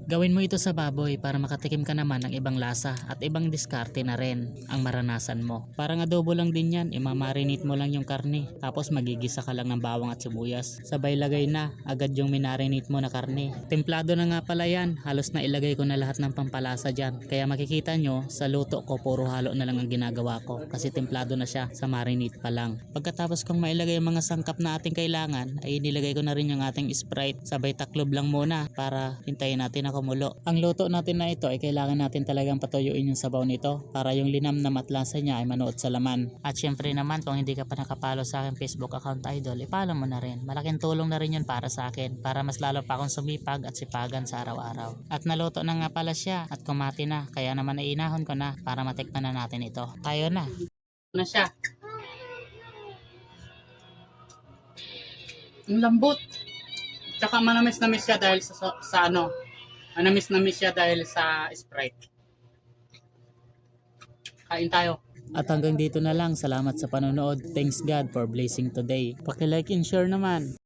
Gawin mo ito sa baboy para makatikim ka naman ng ibang lasa at ibang diskarte na rin ang maranasan mo. Parang adobo lang din yan, imamarinate mo lang yung karne tapos magigisa ka lang ng bawang at sibuyas. Sabay lagay na agad yung minarinate mo na karne. Templado na nga pala yan, halos na ilagay ko na lahat ng pampalasa dyan. Kaya makikita nyo sa luto ko puro halo na lang ang ginagawa ko kasi templado na siya sa marinate pa lang. Pagkatapos kong mailagay yung mga sangkap na ating kailangan ay nilagay ko na rin yung ating Sprite. Sabay taklob lang muna para hintayin natin na kumulo. Ang luto natin na ito ay kailangan natin talagang patuyuin yung sabaw nito para yung linamnam at lasa niya ay manuot sa laman. At syempre naman kung hindi ka pa nakapalo sa aking Facebook account idol, ipalo mo na rin. Malaking tulong na rin yun para sa akin para mas lalo pa akong sumipag at sipagan sa araw-araw. At naluto na nga pala siya at kumati na kaya naman ay inahon ko na para matikman na natin ito. Tayo na. Na siya. Ang lambot. Tsaka manamis-namis siya dahil sa ano. Manamis-namis siya dahil sa Sprite. Kain tayo. At hanggang dito na lang. Salamat sa panonood. Thanks God for blessing today. Paki-like and share naman.